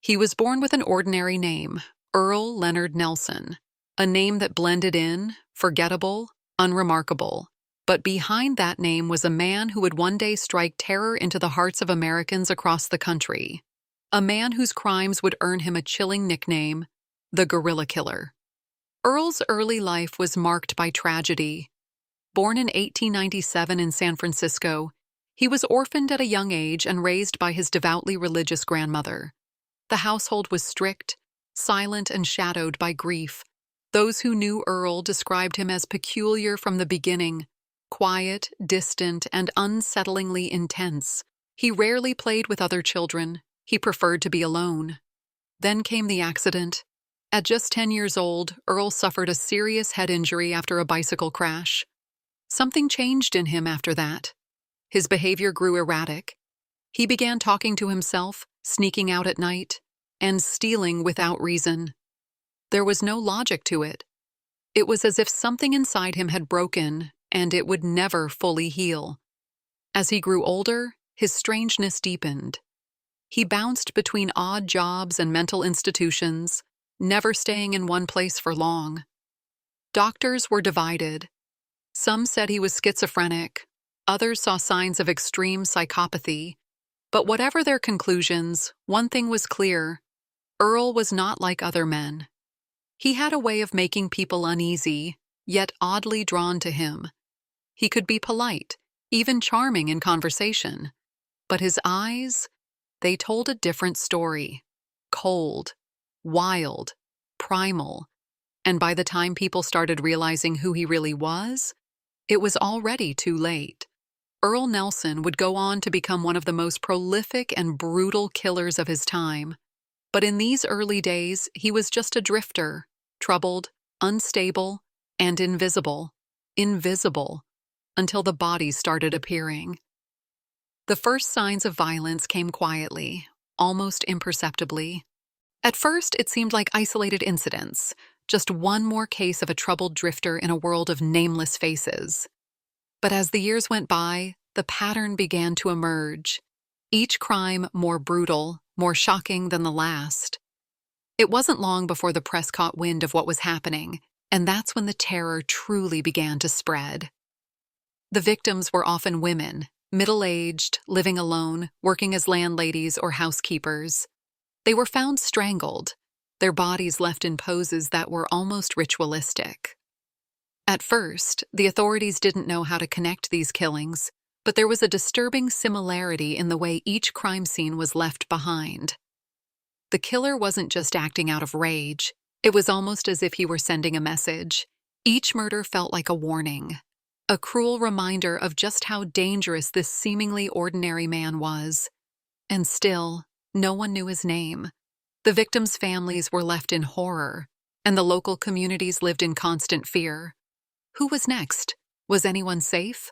He was born with an ordinary name, Earle Leonard Nelson, a name that blended in, forgettable, unremarkable. But behind that name was a man who would one day strike terror into the hearts of Americans across the country. A man whose crimes would earn him a chilling nickname, the Gorilla Killer. Earle's early life was marked by tragedy. Born in 1897 in San Francisco, he was orphaned at a young age and raised by his devoutly religious grandmother. The household was strict, silent, and shadowed by grief. Those who knew Earle described him as peculiar from the beginning, quiet, distant, and unsettlingly intense. He rarely played with other children. He preferred to be alone. Then came the accident. At just 10 years old, Earle suffered a serious head injury after a bicycle crash. Something changed in him after that. His behavior grew erratic. He began talking to himself, sneaking out at night, and stealing without reason. There was no logic to it. It was as if something inside him had broken, and it would never fully heal. As he grew older, his strangeness deepened. He bounced between odd jobs and mental institutions, never staying in one place for long. Doctors were divided. Some said he was schizophrenic, others saw signs of extreme psychopathy. But whatever their conclusions, one thing was clear: Earle was not like other men. He had a way of making people uneasy, yet oddly drawn to him. He could be polite, even charming in conversation. But his eyes, they told a different story. Cold, wild, primal. And by the time people started realizing who he really was, it was already too late. Earle Nelson would go on to become one of the most prolific and brutal killers of his time. But in these early days, he was just a drifter, troubled, unstable, and invisible. Invisible, until the bodies started appearing. The first signs of violence came quietly, almost imperceptibly. At first, it seemed like isolated incidents, just one more case of a troubled drifter in a world of nameless faces. But as the years went by, the pattern began to emerge, each crime more brutal, more shocking than the last. It wasn't long before the press caught wind of what was happening, and that's when the terror truly began to spread. The victims were often women, middle-aged, living alone, working as landladies or housekeepers. They were found strangled, their bodies left in poses that were almost ritualistic. At first, the authorities didn't know how to connect these killings, but there was a disturbing similarity in the way each crime scene was left behind. The killer wasn't just acting out of rage. It was almost as if he were sending a message. Each murder felt like a warning, a cruel reminder of just how dangerous this seemingly ordinary man was. And still, no one knew his name. The victims' families were left in horror, and the local communities lived in constant fear. Who was next? Was anyone safe?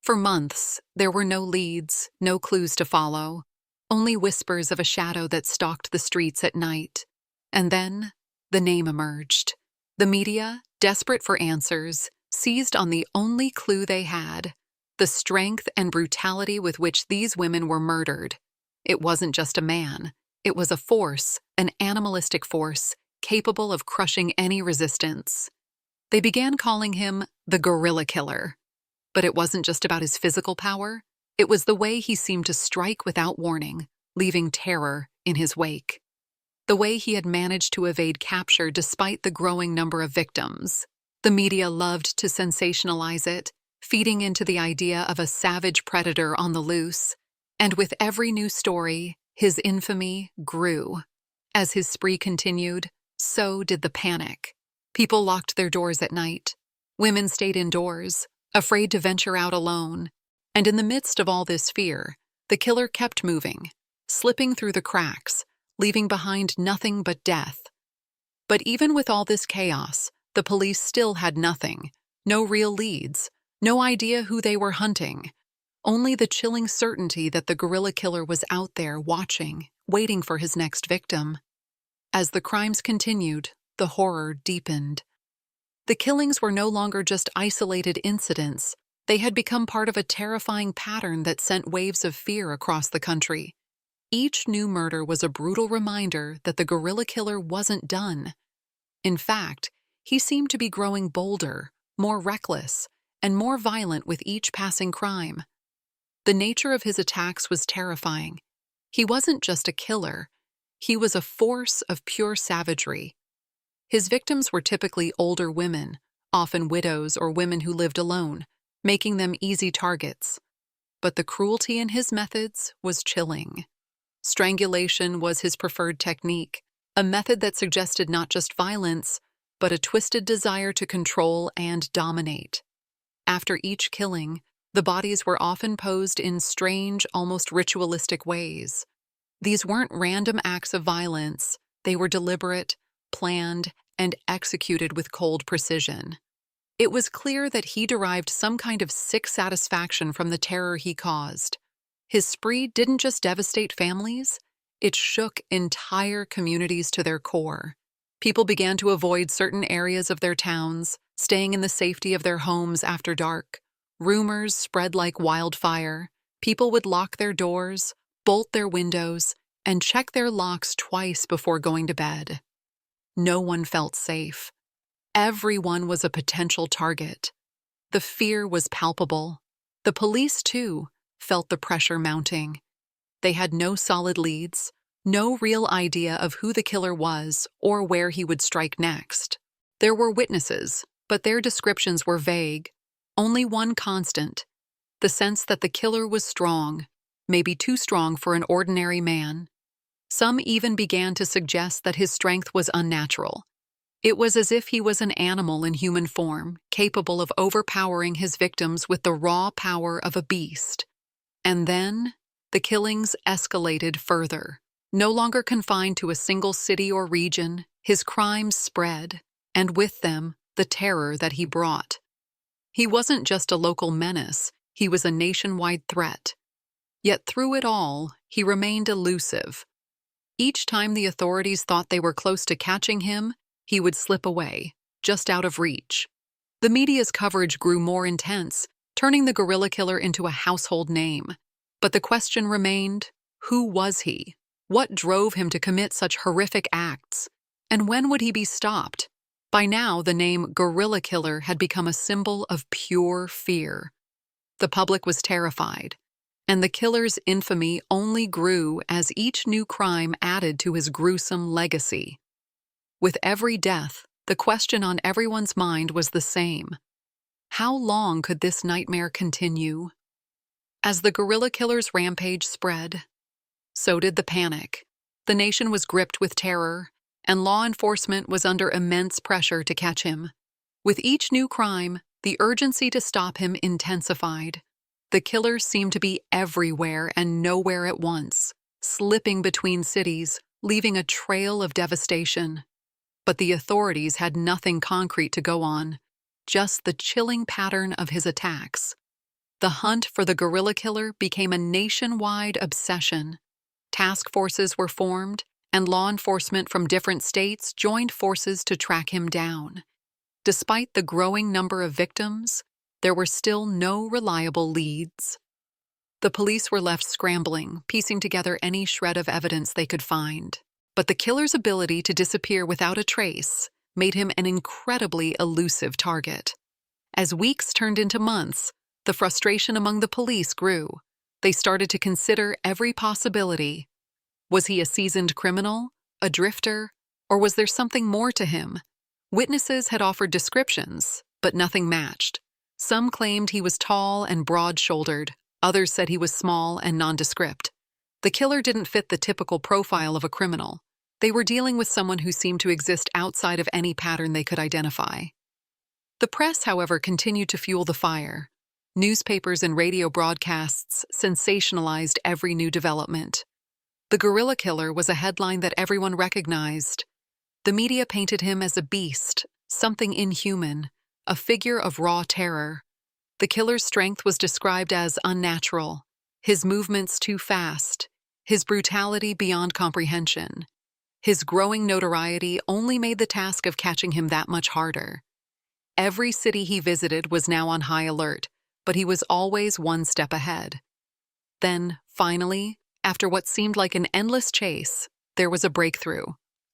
For months, there were no leads, no clues to follow, only whispers of a shadow that stalked the streets at night. And then, the name emerged. The media, desperate for answers, seized on the only clue they had: the strength and brutality with which these women were murdered. It wasn't just a man. It was a force, an animalistic force, capable of crushing any resistance. They began calling him the Gorilla Killer. But it wasn't just about his physical power. It was the way he seemed to strike without warning, leaving terror in his wake. The way he had managed to evade capture despite the growing number of victims. The media loved to sensationalize it, feeding into the idea of a savage predator on the loose. And with every new story, his infamy grew. As his spree continued, so did the panic. People locked their doors at night. Women stayed indoors, afraid to venture out alone. And in the midst of all this fear, the killer kept moving, slipping through the cracks, leaving behind nothing but death. But even with all this chaos, the police still had nothing. No real leads, no idea who they were hunting. Only the chilling certainty that the Gorilla Killer was out there watching, waiting for his next victim. As the crimes continued, the horror deepened. The killings were no longer just isolated incidents. They had become part of a terrifying pattern that sent waves of fear across the country. Each new murder was a brutal reminder that the gorilla killer wasn't done. In fact, he seemed to be growing bolder, more reckless, and more violent with each passing crime. The nature of his attacks was terrifying. He wasn't just a killer, he was a force of pure savagery. His victims were typically older women, often widows or women who lived alone, making them easy targets. But the cruelty in his methods was chilling. Strangulation was his preferred technique, a method that suggested not just violence, but a twisted desire to control and dominate. After each killing, the bodies were often posed in strange, almost ritualistic ways. These weren't random acts of violence, they were deliberate, planned, and executed with cold precision. It was clear that he derived some kind of sick satisfaction from the terror he caused. His spree didn't just devastate families, it shook entire communities to their core. People began to avoid certain areas of their towns, staying in the safety of their homes after dark. Rumors spread like wildfire. People would lock their doors, bolt their windows, and check their locks twice before going to bed. No one felt safe. Everyone was a potential target. The fear was palpable. The police, too, felt the pressure mounting. They had no solid leads, no real idea of who the killer was or where he would strike next. There were witnesses, but their descriptions were vague. Only one constant: the sense that the killer was strong, maybe too strong for an ordinary man. Some even began to suggest that his strength was unnatural. It was as if he was an animal in human form, capable of overpowering his victims with the raw power of a beast. And then, the killings escalated further. No longer confined to a single city or region, his crimes spread, and with them, the terror that he brought. He wasn't just a local menace, he was a nationwide threat. Yet through it all, he remained elusive. Each time the authorities thought they were close to catching him, he would slip away, just out of reach. The media's coverage grew more intense, turning the gorilla killer into a household name. But the question remained, who was he? What drove him to commit such horrific acts? And when would he be stopped? By now, the name gorilla killer had become a symbol of pure fear. The public was terrified, and the killer's infamy only grew as each new crime added to his gruesome legacy. With every death, the question on everyone's mind was the same. How long could this nightmare continue? As the gorilla killer's rampage spread, so did the panic. The nation was gripped with terror, and law enforcement was under immense pressure to catch him. With each new crime, the urgency to stop him intensified. The killer seemed to be everywhere and nowhere at once, slipping between cities, leaving a trail of devastation. But the authorities had nothing concrete to go on, just the chilling pattern of his attacks. The hunt for the gorilla killer became a nationwide obsession. Task forces were formed, and law enforcement from different states joined forces to track him down. Despite the growing number of victims, there were still no reliable leads. The police were left scrambling, piecing together any shred of evidence they could find. But the killer's ability to disappear without a trace made him an incredibly elusive target. As weeks turned into months, the frustration among the police grew. They started to consider every possibility. Was he a seasoned criminal, a drifter, or was there something more to him? Witnesses had offered descriptions, but nothing matched. Some claimed he was tall and broad-shouldered. Others said he was small and nondescript. The killer didn't fit the typical profile of a criminal. They were dealing with someone who seemed to exist outside of any pattern they could identify. The press, however, continued to fuel the fire. Newspapers and radio broadcasts sensationalized every new development. The gorilla killer was a headline that everyone recognized. The media painted him as a beast, something inhuman, a figure of raw terror. The killer's strength was described as unnatural, his movements too fast, his brutality beyond comprehension. His growing notoriety only made the task of catching him that much harder. Every city he visited was now on high alert, but he was always one step ahead. Then, finally, After what seemed like an endless chase, there was a breakthrough.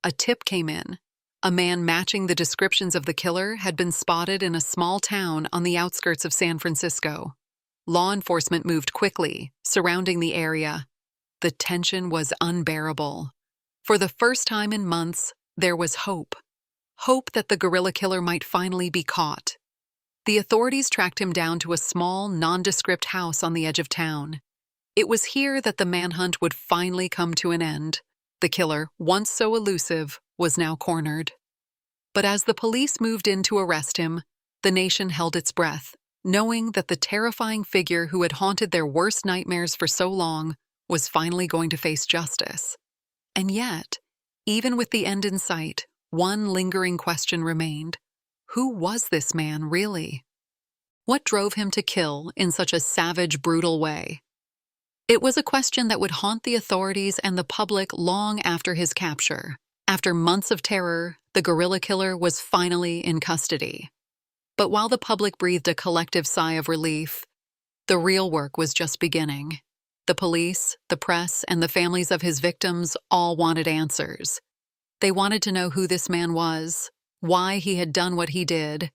A tip came in. A man matching the descriptions of the killer had been spotted in a small town on the outskirts of San Francisco. Law enforcement moved quickly, surrounding the area. The tension was unbearable. For the first time in months, there was hope. Hope that the gorilla killer might finally be caught. The authorities tracked him down to a small, nondescript house on the edge of town. It was here that the manhunt would finally come to an end. The killer, once so elusive, was now cornered. But as the police moved in to arrest him, the nation held its breath, knowing that the terrifying figure who had haunted their worst nightmares for so long was finally going to face justice. And yet, even with the end in sight, one lingering question remained. Who was this man, really? What drove him to kill in such a savage, brutal way? It was a question that would haunt the authorities and the public long after his capture. After months of terror, the gorilla killer was finally in custody. But while the public breathed a collective sigh of relief, the real work was just beginning. The police, the press, and the families of his victims all wanted answers. They wanted to know who this man was, why he had done what he did,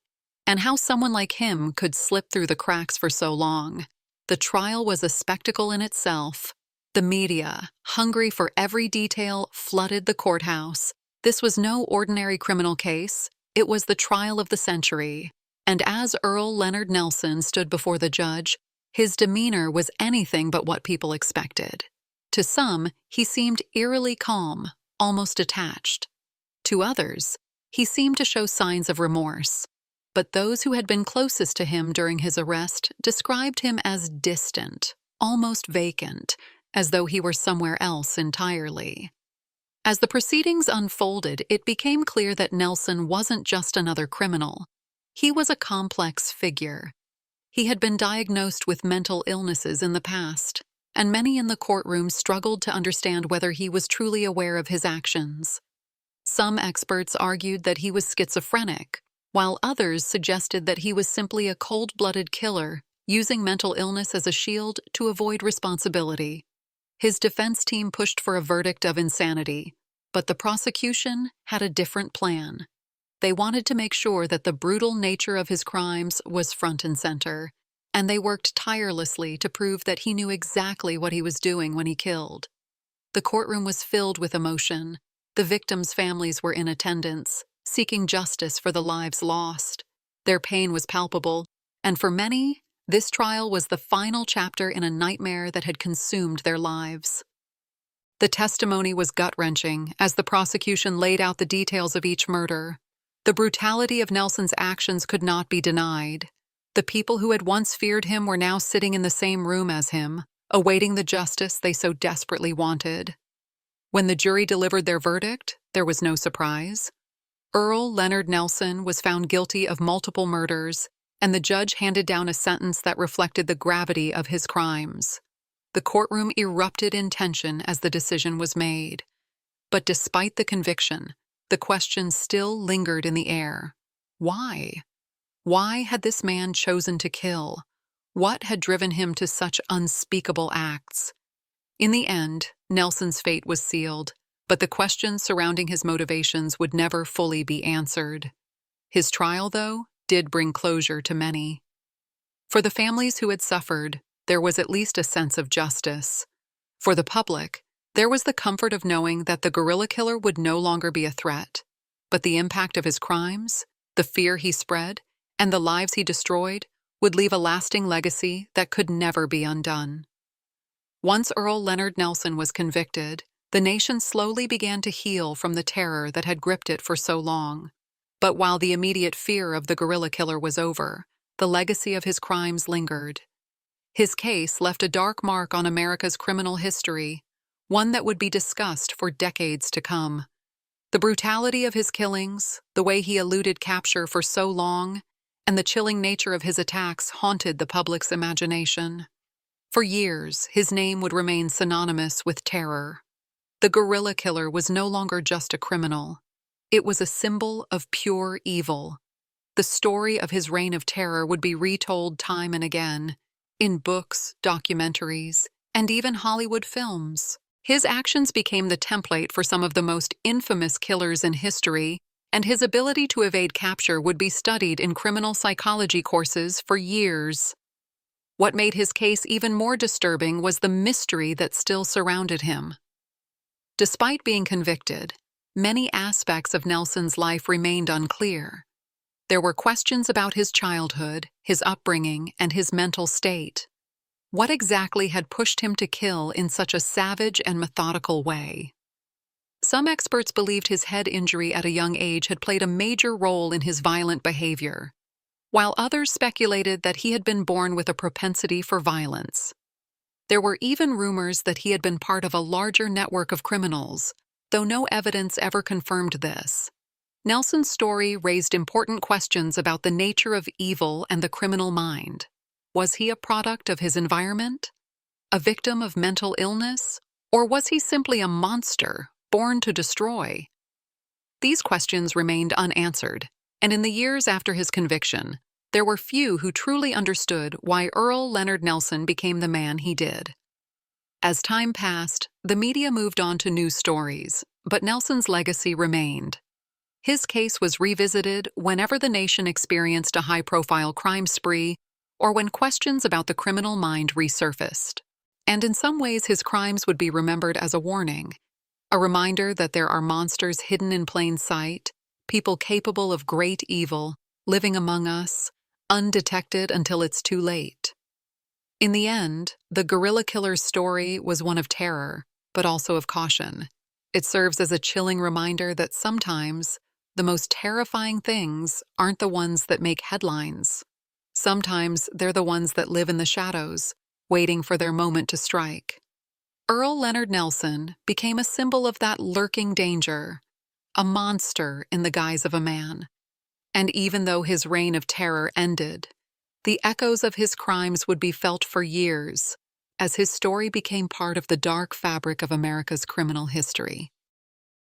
and how someone like him could slip through the cracks for so long. The trial was a spectacle in itself. The media, hungry for every detail, flooded the courthouse. This was no ordinary criminal case. It was the trial of the century. And as Earle Leonard Nelson stood before the judge, his demeanor was anything but what people expected. To some, he seemed eerily calm, almost detached. To others, he seemed to show signs of remorse. But those who had been closest to him during his arrest described him as distant, almost vacant, as though he were somewhere else entirely. As the proceedings unfolded, it became clear that Nelson wasn't just another criminal. He was a complex figure. He had been diagnosed with mental illnesses in the past, and many in the courtroom struggled to understand whether he was truly aware of his actions. Some experts argued that he was schizophrenic, while others suggested that he was simply a cold-blooded killer, using mental illness as a shield to avoid responsibility. His defense team pushed for a verdict of insanity, but the prosecution had a different plan. They wanted to make sure that the brutal nature of his crimes was front and center, and they worked tirelessly to prove that he knew exactly what he was doing when he killed. The courtroom was filled with emotion. The victims' families were in attendance, seeking justice for the lives lost. Their pain was palpable, and for many, this trial was the final chapter in a nightmare that had consumed their lives. The testimony was gut-wrenching as the prosecution laid out the details of each murder. The brutality of Nelson's actions could not be denied. The people who had once feared him were now sitting in the same room as him, awaiting the justice they so desperately wanted. When the jury delivered their verdict, there was no surprise. Earle Leonard Nelson was found guilty of multiple murders, and the judge handed down a sentence that reflected the gravity of his crimes. The courtroom erupted in tension as the decision was made. But despite the conviction, the question still lingered in the air. Why? Why had this man chosen to kill? What had driven him to such unspeakable acts? In the end, Nelson's fate was sealed, but the questions surrounding his motivations would never fully be answered. His trial, though, did bring closure to many. For the families who had suffered, there was at least a sense of justice. For the public, there was the comfort of knowing that the gorilla killer would no longer be a threat. But the impact of his crimes, the fear he spread, and the lives he destroyed would leave a lasting legacy that could never be undone. Once Earle Leonard Nelson was convicted, the nation slowly began to heal from the terror that had gripped it for so long. But while the immediate fear of the gorilla killer was over, the legacy of his crimes lingered. His case left a dark mark on America's criminal history, one that would be discussed for decades to come. The brutality of his killings, the way he eluded capture for so long, and the chilling nature of his attacks haunted the public's imagination. For years, his name would remain synonymous with terror. The gorilla killer was no longer just a criminal. It was a symbol of pure evil. The story of his reign of terror would be retold time and again, in books, documentaries, and even Hollywood films. His actions became the template for some of the most infamous killers in history, and his ability to evade capture would be studied in criminal psychology courses for years. What made his case even more disturbing was the mystery that still surrounded him. Despite being convicted, many aspects of Nelson's life remained unclear. There were questions about his childhood, his upbringing, and his mental state. What exactly had pushed him to kill in such a savage and methodical way? Some experts believed his head injury at a young age had played a major role in his violent behavior, while others speculated that he had been born with a propensity for violence. There were even rumors that he had been part of a larger network of criminals, though no evidence ever confirmed this. Nelson's story raised important questions about the nature of evil and the criminal mind. Was he a product of his environment? A victim of mental illness? Or was he simply a monster born to destroy? These questions remained unanswered, and in the years after his conviction, there were few who truly understood why Earle Leonard Nelson became the man he did. As time passed, the media moved on to new stories, but Nelson's legacy remained. His case was revisited whenever the nation experienced a high-profile crime spree or when questions about the criminal mind resurfaced. And in some ways, his crimes would be remembered as a warning, a reminder that there are monsters hidden in plain sight, people capable of great evil, living among us, undetected until it's too late. In the end, the guerrilla killer's story was one of terror, but also of caution. It serves as a chilling reminder that sometimes the most terrifying things aren't the ones that make headlines. Sometimes they're the ones that live in the shadows, waiting for their moment to strike. Earle Leonard Nelson became a symbol of that lurking danger, a monster in the guise of a man. And even though his reign of terror ended, the echoes of his crimes would be felt for years, as his story became part of the dark fabric of America's criminal history.